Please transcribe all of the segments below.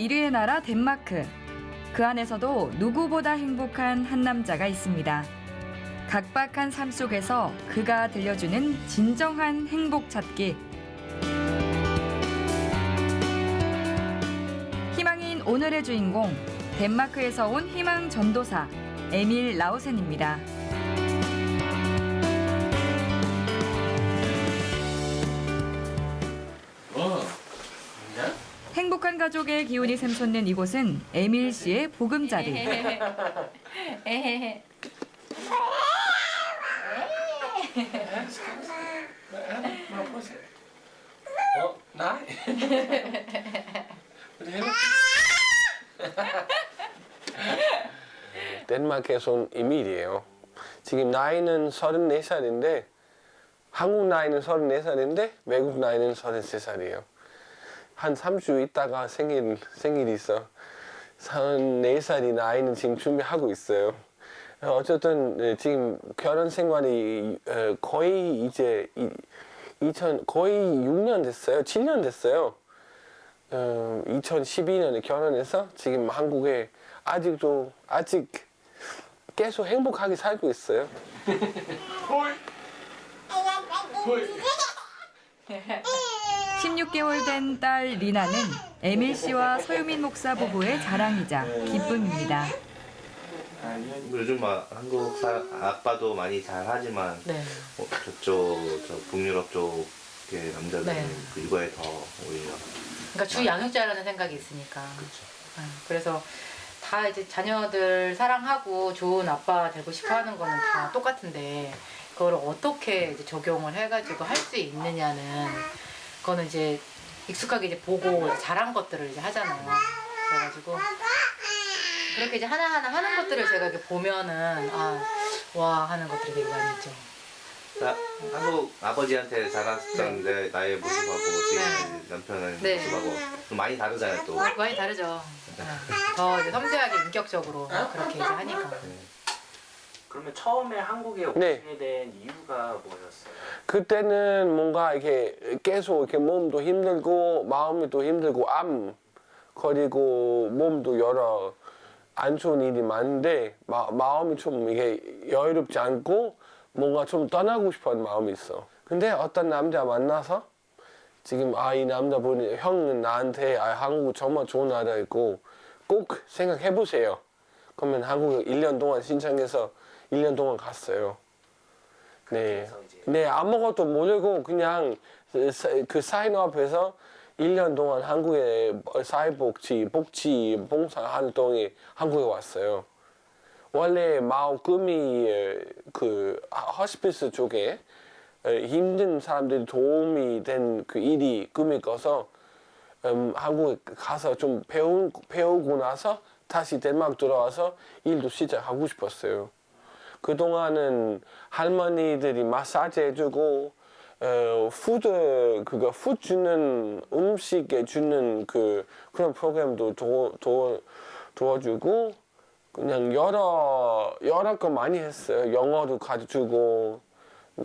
세계 1위의 나라 덴마크. 그 안에서도 누구보다 행복한 한 남자가 있습니다. 각박한 삶 속에서 그가 들려주는 진정한 행복 찾기. 희망인 오늘의 주인공, 덴마크에서 온 희망 전도사 에밀 라우센입니다. 행복한 가족의 기운이 샘솟는 이곳은 에밀 씨의 보금자리. Nej. 덴마크에서 온 에밀이에요. 지금 나이는 34살인데 한국 나이는 34살인데 외국 나이는 33살이에요. 한 3주 있다가 생일이 있어. 34살이 나이는 지금 준비하고 있어요. 어쨌든 지금 결혼 생활이 거의 이제 거의 6년 됐어요. 7년 됐어요. 2012년에 결혼해서 지금 한국에 아직 계속 행복하게 살고 있어요. 16개월 된 딸 리나는 에밀 씨와 소유민 목사 부부의 자랑이자 기쁨입니다. 요즘 막 한국 아빠도 많이 잘하지만 네. 저쪽 북유럽 쪽의 남자들은 네. 이거에 더 오히려 그러니까 주 양육자라는 생각이 있으니까. 그렇죠. 그래서 다 이제 자녀들 사랑하고 좋은 아빠 되고 싶어하는 거는 다 똑같은데 그걸 어떻게 이제 적용을 해가지고 할 수 있느냐는 그거는 이제 익숙하게 이제 보고 잘한 것들을 이제 하잖아요. 그래가지고 그렇게 이제 하나하나 하는 것들을 제가 이렇게 보면은 와 하는 것들이 되게 많이 있죠. 한국 아버지한테 자랐었는데 나의 모습하고 지금 남편의 네. 모습하고 좀 많이 다르잖아요 또. 많이 다르죠. 더 이제 섬세하게 인격적으로 그렇게 이제 하니까. 그러면 처음에 한국에 오시게 네. 된 이유가 뭐였어요? 그때는 뭔가 이렇게 계속 이렇게 몸도 힘들고 마음도 힘들고 암 그리고 몸도 여러 안 좋은 일이 많은데 마음이 좀 이게 여유롭지 않고 뭔가 좀 떠나고 싶어하는 마음이 있어. 근데 어떤 남자 만나서 지금 이 남자분이 형은 나한테 한국 정말 좋은 나라이고 꼭 생각해 보세요. 그러면 한국에 1년 동안 신청해서 1년 동안 갔어요. 네. 네, 아무것도 모르고 그냥 그 사인업에서 1년 동안 한국에 사회복지, 복지, 봉사활동에 한국에 왔어요. 원래 꿈이 그 호스피스 쪽에 힘든 사람들이 도움이 된 그 일이 꿈이 꿔서 한국에 가서 좀 배우고 나서 다시 덴마크 들어와서 일도 시작하고 싶었어요. 그동안은 할머니들이 마사지 해주고 푸드 주는 음식에 주는 그런 프로그램도 도와주고 그냥 여러 거 많이 했어요. 영어도 가르쳐주고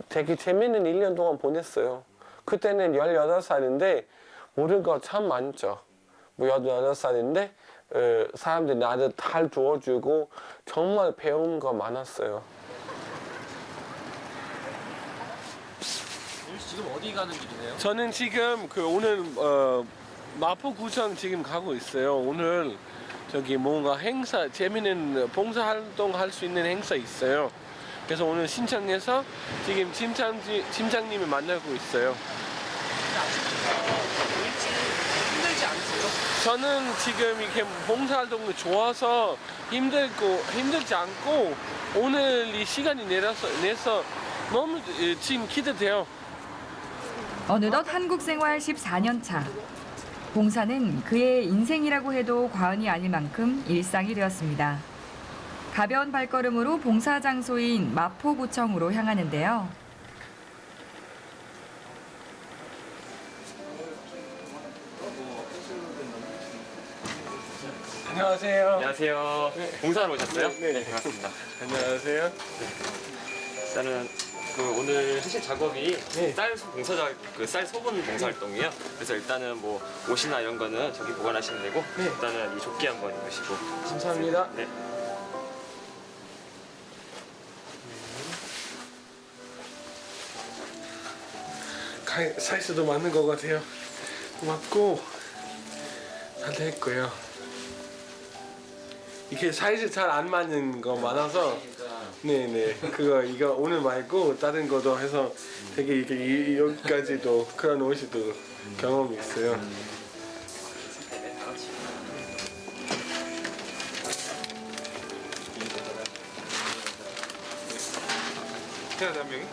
되게 재밌는 1년 동안 보냈어요. 그때는 18살인데 모르는 거 참 많죠. 18살인데 사람들이 나를 잘 도와주고 정말 배운 거 많았어요. 지금 어디 가는 길이세요? 저는 지금 오늘 마포구청 지금 가고 있어요. 오늘 저기 뭔가 행사 재미있는 봉사활동 할 수 있는 행사 있어요. 그래서 오늘 신청해서 지금 팀장님을 만나고 있어요. 힘들지 않으세요? 저는 지금 이렇게 봉사활동을 좋아서 힘들지 않고 오늘 이 시간이 내서 너무 지금 기대돼요. 어느덧 한국 생활 14년 차. 봉사는 그의 인생이라고 해도 과언이 아닐 만큼 일상이 되었습니다. 가벼운 발걸음으로 봉사 장소인 마포구청으로 향하는데요. 안녕하세요. 안녕하세요. 봉사하러 오셨어요? 네. 반갑습니다. 안녕하세요. 일단은 오늘 하실 작업이 네. 쌀 소분 봉사 활동이에요. 그래서 일단은 뭐 옷이나 이런 거는 저기 보관하시면 되고 네. 일단은 이 조끼 한번 입으시고. 감사합니다. 네. 사이즈도 맞는 것 같아요. 맞고 잘 됐고요. 이게 사이즈 잘 안 맞는 거 많아서 네네 이거 오늘 말고 다른 거도 해서 되게 이게 여기까지도 그런 옷이 또 경험이 있어요. 해야 돼, 한 명이?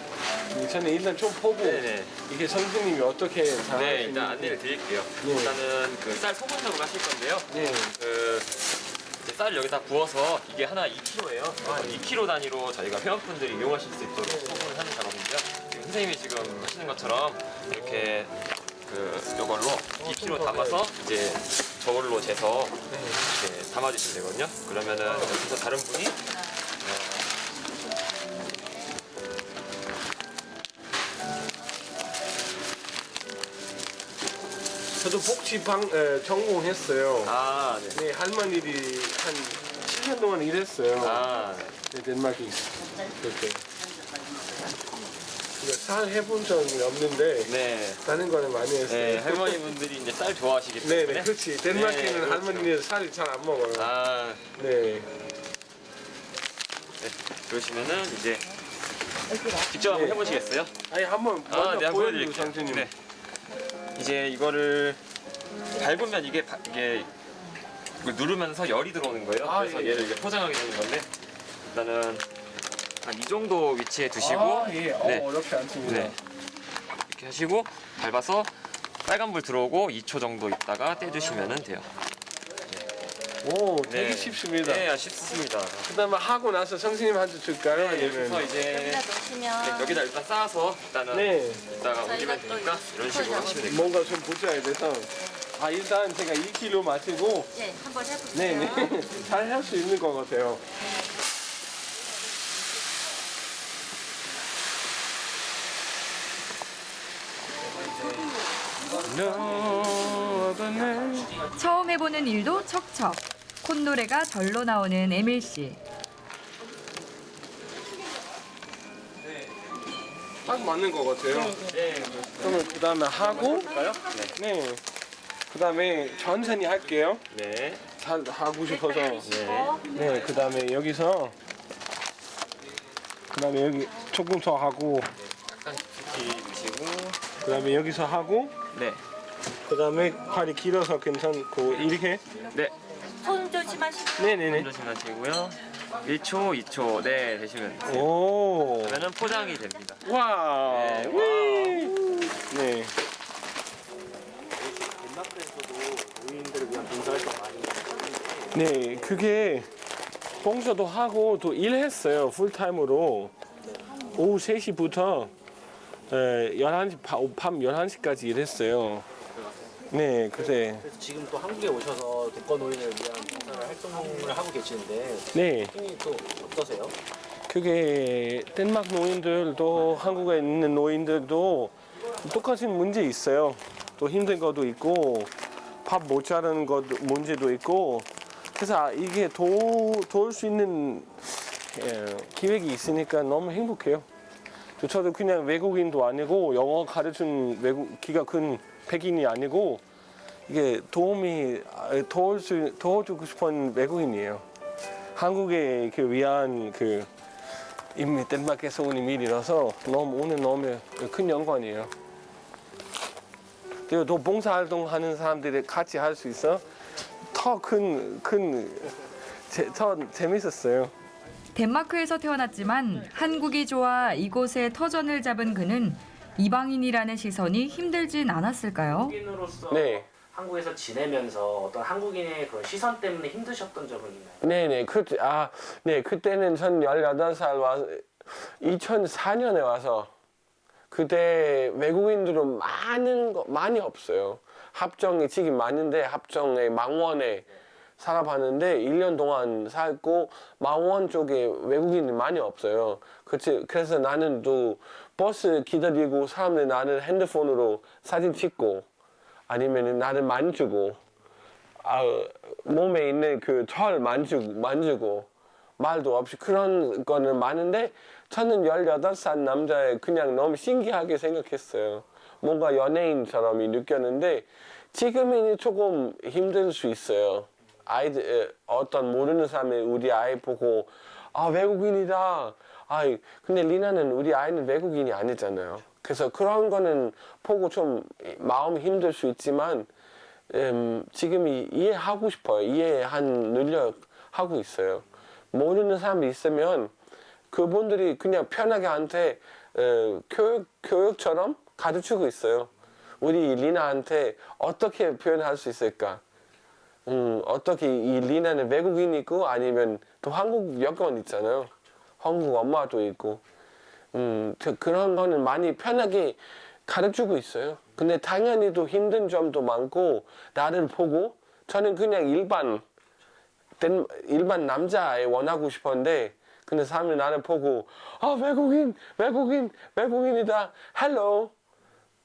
저는 일단 좀 보고 네네. 이게 선생님이 어떻게 네, 잘하시는지 일단 안내를 드릴게요. 네. 일단은 그 쌀 소분 작업 하실 건데요. 네. 그 이제 쌀을 여기다 부어서 이게 하나 2kg예요. 2kg 단위로 저희가 회원분들이 이용하실 수 있도록 소분을 하는 작업인데요. 지금 선생님이 지금 하시는 것처럼 이렇게 그 이걸로 2kg 담아서 이제 저걸로 재서 이렇게 담아주시면 되거든요. 그러면은 여기서 다른 분이 저도 복지방 전공했어요. 아, 네. 네, 할머니들이 한 7년 동안 일했어요. 아, 네, 덴마크 그때. 쌀 해본 적이 없는데 네. 다른 거는 많이 했어요. 네, 할머니분들이 이제 쌀 좋아하시기 때문에. 네, 그렇지. 덴마크에는 네, 그렇죠. 할머니들 쌀이 잘 안 먹어요. 아, 네. 네. 그러시면은 이제 직접 한번 네. 해보시겠어요? 아니 한번 먼저 네, 한번 보여드릴게요, 보여드릴게요. 장수님. 네. 이제 이거를 밟으면 이게 이걸 누르면서 열이 들어오는 거예요. 아, 그래서 예. 얘를 이제 포장하게 되는 건데 일단은 한 이 정도 위치에 두시고 아, 예. 네. 어렵지 않습니다. 네. 이렇게 하시고 밟아서 빨간불 들어오고 2초 정도 있다가 떼주시면 돼요. 오, 되게 네. 쉽습니다. 네, 쉽습니다. 그다음에 하고 나서 선생님한테 줄까요? 네, 여기서 아니면 이제 네, 여기다 일단 쌓아서 일단은 네, 이따가 옮기면 되니까 이런 식으로 하시면 돼요. 뭔가 좀 붙여야 돼서 일단 제가 2kg 마시고 네, 한번 해보세요. 네네 잘 할 수 있는 것 같아요. 처음 해보는 일도 척척. 콧노래가 절로 나오는 에밀 씨. 딱 맞는 것 같아요. 네, 그러면 그다음에 하고 네. 그다음에 천천히 할게요. 네. 잘 하고 싶어서 네. 네. 그다음에 여기서 그다음에 여기 조금 더 하고 약간 깊숙이 드시고 그다음에 여기서 하고 네. 그다음에 팔이 길어서 괜찮고 이렇게 네. 손 조심하시고. 네네네. 조심하시고요. 1초, 2초. 네, 되시면 돼요. 오. 그러면은 포장이 됩니다. 와. 네, 위. 네. 네, 그게 봉사도 하고 또 일했어요. 풀타임으로. 오후 3시부터 11시, 밤 11시까지 일했어요. 네, 그때. 그래서 지금 또 한국에 오셔서 독거 노인을 위한 봉사를 활동을 하고 계시는데 네. 느낌이 또 어떠세요? 그게 덴마크 노인들도 한국에 있는 노인들도 똑같은 문제 있어요. 또 힘든 것도 있고 밥 못 자르는 것도 문제도 있고 그래서 이게 도울 수 있는 기획이 있으니까 너무 행복해요. 저도 그냥 외국인도 아니고 영어 가르친 키가 큰 백인이 아니고 이게 도와주고 싶은 외국인이에요. 한국에 위한 이미 덴마크에서 온 이민이라서 오늘 너무 큰 영광이에요. 그리고 또 봉사활동 하는 사람들이 같이 할 수 있어 더 재밌었어요. 덴마크에서 태어났지만 한국이 좋아 이곳에 터전을 잡은 그는 이방인이라는 시선이 힘들진 않았을까요? 한국인으로서 네. 한국에서 지내면서 어떤 한국인의 그런 시선 때문에 힘드셨던 적은 있나요? 네네. 네, 그때는 전 18살 와서 2004년에 와서 그때 외국인들은 많이 없어요. 합정이 지금 많은데 합정에 망원에 살아봤는데 1년 동안 살고 망원 쪽에 외국인이 많이 없어요. 그래서 나는 또 버스 기다리고 사람들 나는 핸드폰으로 사진 찍고 아니면 나를 만지고 몸에 있는 그 털 만지고 말도 없이 그런 거는 많은데 저는 18살 남자애 그냥 너무 신기하게 생각했어요. 뭔가 연예인처럼 느꼈는데 지금은 조금 힘들 수 있어요. 어떤 모르는 사람이 우리 아이 보고 외국인이다. 근데 리나는 우리 아이는 외국인이 아니잖아요. 그래서 그런 거는 보고 좀 마음이 힘들 수 있지만 지금 이해하고 싶어요. 이해한 노력하고 있어요. 모르는 사람이 있으면 그분들이 그냥 편하게 한테 교육처럼 가르치고 있어요. 우리 리나한테 어떻게 표현할 수 있을까? 어떻게 이 리나는 외국인이고 아니면 또 한국 여권 있잖아요. 한국 엄마도 있고 그런 거는 많이 편하게 가르치고 있어요. 근데 당연히 또 힘든 점도 많고 나를 보고 저는 그냥 일반 남자애 원하고 싶었는데 근데 사람들이 나를 보고 외국인이다 헬로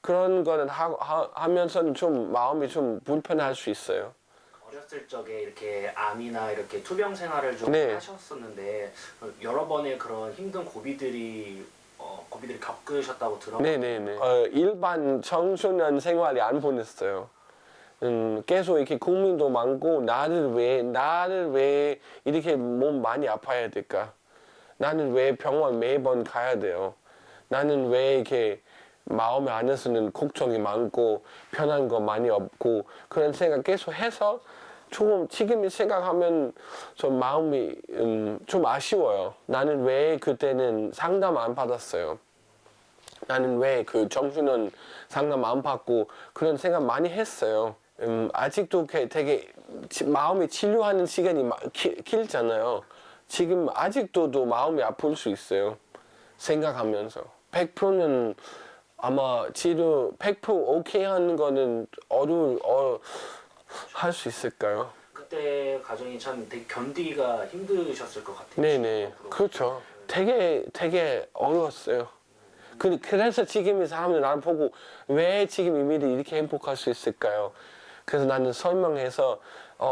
그런 거는 하면서는 좀 마음이 좀 불편할 수 있어요. 어렸을 적에 이렇게 암이나 이렇게 투병 생활을 좀 네. 하셨었는데 여러 번의 그런 힘든 고비들이 겪으셨다고 들었는데 네네네. 일반 청소년 생활이 안 보냈어요. 계속 이렇게 국민도 많고 나를 왜 이렇게 몸 많이 아파야 될까? 나는 왜 병원 매번 가야 돼요? 나는 왜 이렇게 마음 안에서는 걱정이 많고 편한 거 많이 없고 그런 생각 계속 해서 조금 지금 생각하면 좀 마음이 좀 아쉬워요. 나는 왜 그때는 상담 안 받았어요? 나는 왜 그 청소년 상담 안 받고 그런 생각 많이 했어요. 아직도 되게 마음이 치료하는 시간이 길잖아요. 지금 아직도 마음이 아플 수 있어요. 생각하면서 100%는 아마 치료 100% 오케이 하는 거는 할 수 있을까요? 그때 가정이 참 되게 견디기가 힘드셨을 것 같아요. 네네. 그렇죠. 되게 어려웠어요. 그래서 지금 이 사람들 나를 보고 왜 지금 이미리 이렇게 행복할 수 있을까요? 그래서 나는 설명해서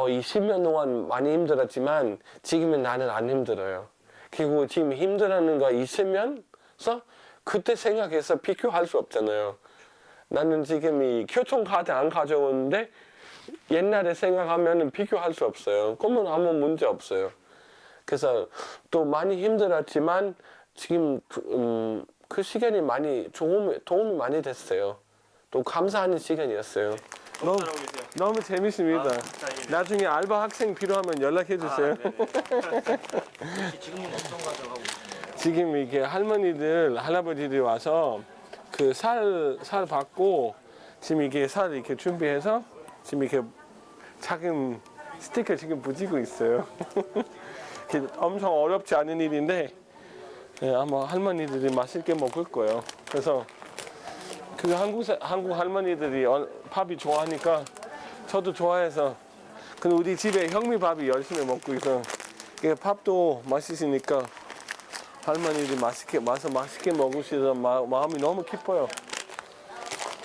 이 10년 동안 많이 힘들었지만 지금은 나는 안 힘들어요. 그리고 지금 힘들어하는 거 있으면서 그때 생각해서 비교할 수 없잖아요. 나는 지금 이 교통카드 안 가져오는데 옛날에 생각하면 비교할 수 없어요. 그러면 아무 문제 없어요. 그래서 또 많이 힘들었지만 지금 그 시간이 많이 도움이 많이 됐어요. 또 감사하는 시간이었어요. 너무 재밌습니다. 나중에 알바 학생 필요하면 연락해 주세요. 지금은 어떤 과정 하고 계신가요? 지금 이게 할아버지들이 와서 그 살 받고 지금 이게 살 이렇게 준비해서 지금 이렇게 작은 스티커 지금 붙이고 있어요. 엄청 어렵지 않은 일인데 아마 할머니들이 맛있게 먹을 거예요. 그래서 그 한국 할머니들이 밥이 좋아하니까 저도 좋아해서 근데 우리 집에 현미밥이 열심히 먹고 있어. 이게 밥도 맛있으니까 할머니들이 맛있게 먹으시던 마음이 너무 기뻐요.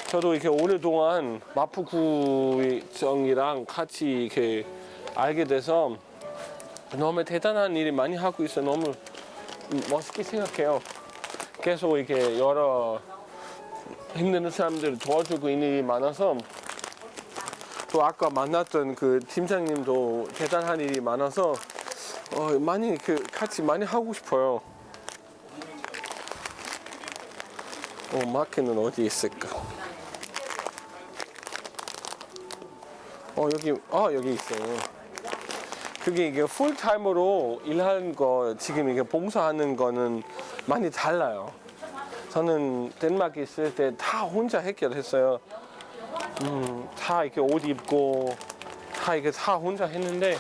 저도 이렇게 오랫동안 마포구청이랑 같이 이렇게 알게 돼서 너무 대단한 일이 많이 하고 있어. 너무 멋있게 생각해요. 계속 이렇게 여러 힘든 사람들 도와주고 있는 일이 많아서 또 아까 만났던 그 팀장님도 대단한 일이 많아서 많이 같이 많이 하고 싶어요. 마켓은 어디 있을까? 여기 있어요. 그게 이게 풀타임으로 일하는 거 지금 이게 봉사하는 거는 많이 달라요. 저는 덴마크 있을 때 다 혼자 해결했어요. 다 이렇게 옷 입고 다 혼자 했는데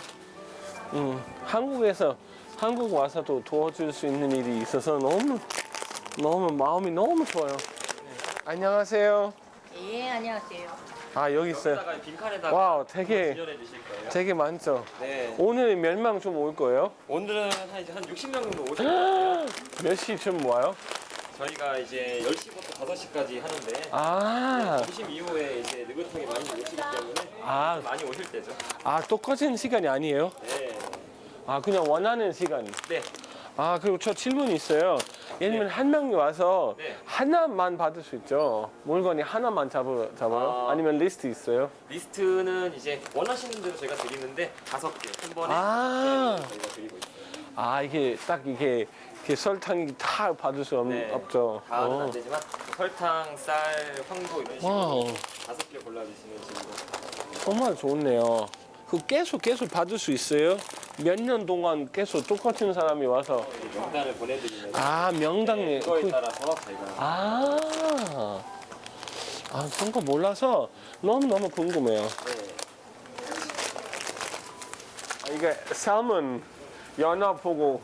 한국 와서도 도와줄 수 있는 일이 있어서 너무 마음이 너무 좋아요. 안녕하세요. 예, 안녕하세요. 아 여기 있어요. 여기다가 빈칸에다가 와우, 되게 진열해 주실 거예요. 되게 많죠. 네. 오늘 몇 명 좀 올 거예요? 오늘은 한 60명 정도 오실 것 같아요. 몇 시쯤 와요? 저희가 이제 10시부터 5시까지 하는데 아, 점심 이후에 이제 느긋하게 많이 오시기 때문에 아, 많이 오실 때죠. 아 똑같은 시간이 아니에요? 네. 아 그냥 원하는 시간. 네. 아 그리고 저 질문이 있어요. 예를 들면 한 명이 와서 네. 하나만 받을 수 있죠? 물건이 하나만 잡아요? 아니면 리스트 있어요? 리스트는 이제 원하시는 대로 저희가 드리는데 5개 한 번에 아. 저희가 드리고 있어요. 아 이게 딱 이게 설탕이 다 받을 수 네. 없죠? 다는 어. 안 되지만 설탕, 쌀, 황도 이런 식으로 와우. 5개 골라주시면 지금 정말 좋네요. 그 계속 받을 수 있어요? 몇 년 동안 계속 똑같은 사람이 와서 명단을 보내드리면 아 명당에 그거에 따라서 저희가 아 그런 거 몰라서 너무 궁금해요. 네. 이게 삶은 연어 보고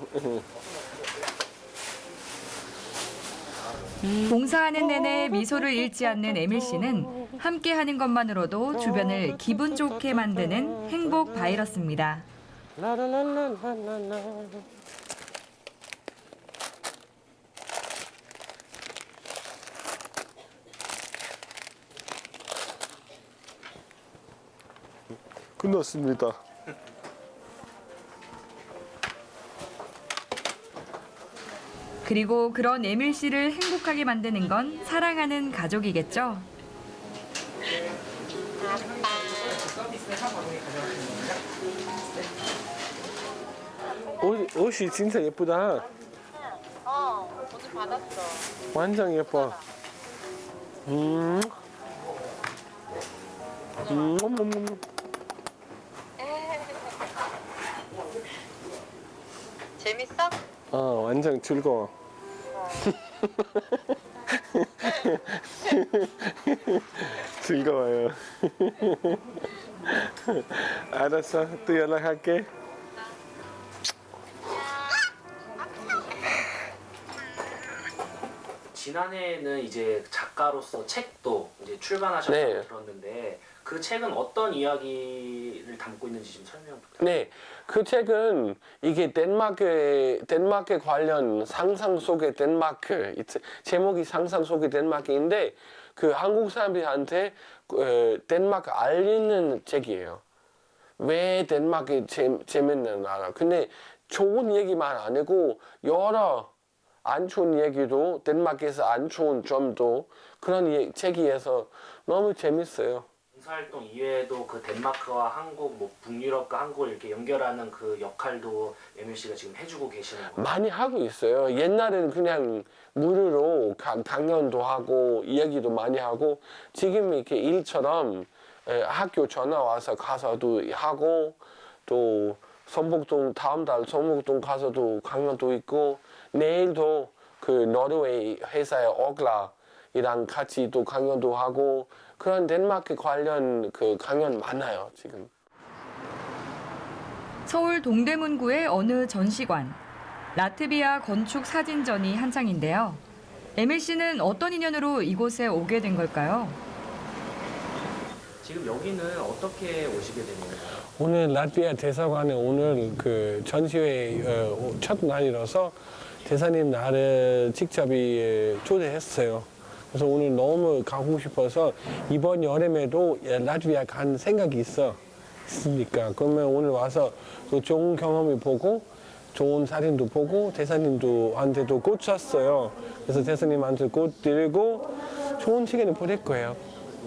봉사하는 내내 미소를 잃지 않는 에밀 씨는 함께하는 것만으로도 주변을 기분 좋게 만드는 행복 바이러스입니다. 라라라라라라라. 끝났습니다. 그리고 그런 에밀 씨를 행복하게 만드는 건 사랑하는 가족이겠죠. 옷이 진짜 예쁘다. 오늘 받았어. 완전 예뻐. 재밌어? 완전 즐거워. 즐거워요. 알았어, 또 연락할게. 지난해에는 이제 작가로서 책도 이제 출간하셨다고 네. 들었는데 그 책은 어떤 이야기를 담고 있는지 좀 설명 부탁드립니다. 네, 그 책은 이게 덴마크 관련 상상 속의 덴마크, 제목이 상상 속의 덴마크인데 그 한국 사람들한테 덴마크 알리는 책이에요. 왜 덴마크 재밌는 나라. 근데 좋은 얘기만 아니고 여러 안 좋은 얘기도 덴마크에서 안 좋은 점도 그런 책이어서 너무 재밌어요. 봉사활동 이외에도 그 덴마크와 한국, 뭐 북유럽과 한국을 이렇게 연결하는 그 역할도 에밀 씨가 지금 해주고 계시는 거예요. 많이 하고 있어요. 옛날에는 그냥 무료로 강연도 하고 이야기도 많이 하고 지금 이렇게 일처럼 학교 전화 와서 가서도 하고 또 성북동 다음 달 성북동 가서도 강연도 있고 내일도 그 노르웨이 회사의 오글라이랑 같이 또 강연도 하고 그런 덴마크 관련 그 강연 많아요 지금. 서울 동대문구의 어느 전시관. 라트비아 건축 사진전이 한창인데요. 에밀 씨는 어떤 인연으로 이곳에 오게 된 걸까요? 지금 여기는 어떻게 오시게 된 건가요? 오늘 라트비아 대사관에 오늘 그 전시회 첫 날이라서 대사님 나를 직접 초대했어요. 그래서 오늘 너무 가고 싶어서 이번 여름에도 라트비아 간 생각이 있으니까 그러면 오늘 와서 또 좋은 경험을 보고 좋은 사진도 보고 대사님한테도 꽃 샀어요. 그래서 대사님한테 꽃 드리고 좋은 시간을 보낼 거예요.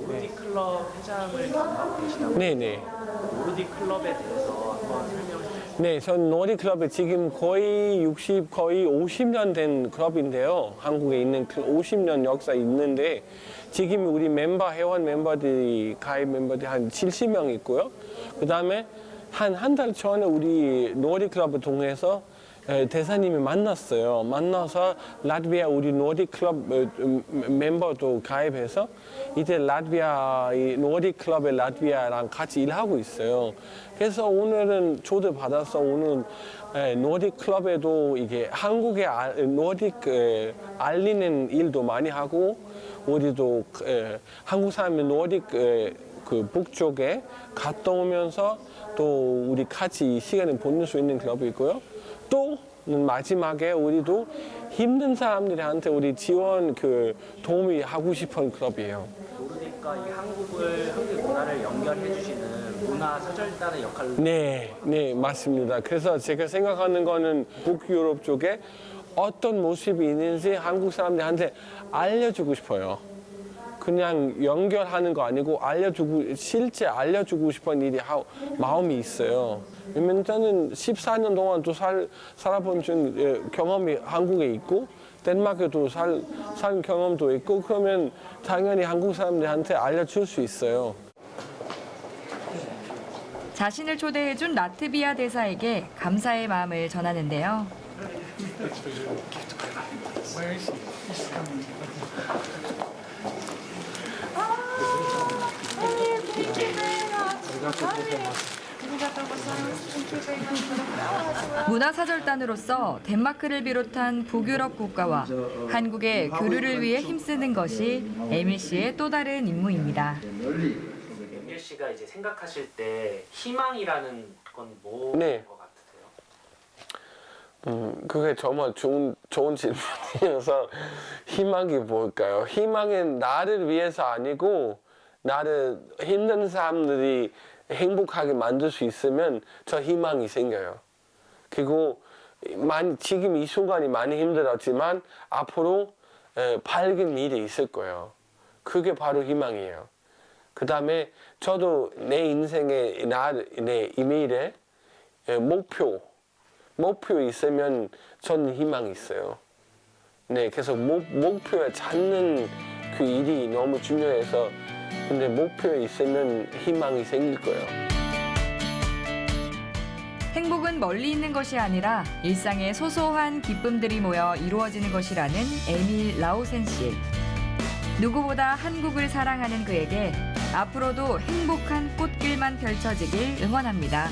노르딕 클럽 회장을 맡고 계시다고. 네네. 노르딕 클럽에 대해서 한번 설명해 주세요. 네, 전 노르딕 클럽에 지금 거의 50년 된 클럽인데요. 한국에 있는 50년 역사 있는데 지금 우리 회원 멤버들이 가입 멤버들이 한 70명 있고요. 그 다음에 한 달 전에 우리 노르딕 클럽을 통해서 대사님이 만났어요. 만나서 라트비아 우리 노르딕 클럽 멤버도 가입해서 이제 노르딕 클럽의 라트비아랑 같이 일하고 있어요. 그래서 오늘은 초대받아서 오늘 노르딕 클럽에도 이게 한국의 노르딕 알리는 일도 많이 하고 우리도 한국 사람이 노르딕 그 북쪽에 갔다 오면서 또 우리 같이 시간을 보낼 수 있는 클럽이 있고요. 또 마지막에 우리도 힘든 사람들한테 우리 지원 그 도움이 하고 싶은 클럽이에요. 모르니까 이 한국 문화를 연결해 주시는 문화 사절단의 역할로 네, 맞습니다. 그래서 제가 생각하는 거는 북유럽 쪽에 어떤 모습이 있는지 한국 사람들한테 알려주고 싶어요. 그냥 연결하는 거 아니고 실제 알려주고 싶은 일이 마음이 있어요. 왜냐면 저는 14년 동안 또 살아본 경험이 한국에 있고 덴마크도 산 경험도 있고 그러면 당연히 한국 사람들한테 알려줄 수 있어요. 자신을 초대해준 라트비아 대사에게 감사의 마음을 전하는데요. 문화사절단으로서 덴마크를 비롯한 북유럽 국가와 한국의 교류를 위해 힘쓰는 것이 에밀 씨의 또 다른 임무입니다. 에밀 씨가 이제 생각하실 때 희망이라는 건 뭐인 네. 것 같으세요? 그게 정말 좋은 질문이어서 희망이 뭘까요? 희망은 나를 위해서 아니고 나를 힘든 사람들이 행복하게 만들 수 있으면 저 희망이 생겨요. 그리고 지금 이 순간이 많이 힘들었지만 앞으로 밝은 일이 있을 거예요. 그게 바로 희망이에요. 그 다음에 저도 내 인생의 내 이미래 목표 있으면 저는 희망이 있어요. 네, 그래서 목표에 찾는 그 일이 너무 중요해서 근데 목표에 있으면 희망이 생길 거예요. 행복은 멀리 있는 것이 아니라 일상의 소소한 기쁨들이 모여 이루어지는 것이라는 에밀 라우센 씨. 누구보다 한국을 사랑하는 그에게 앞으로도 행복한 꽃길만 펼쳐지길 응원합니다.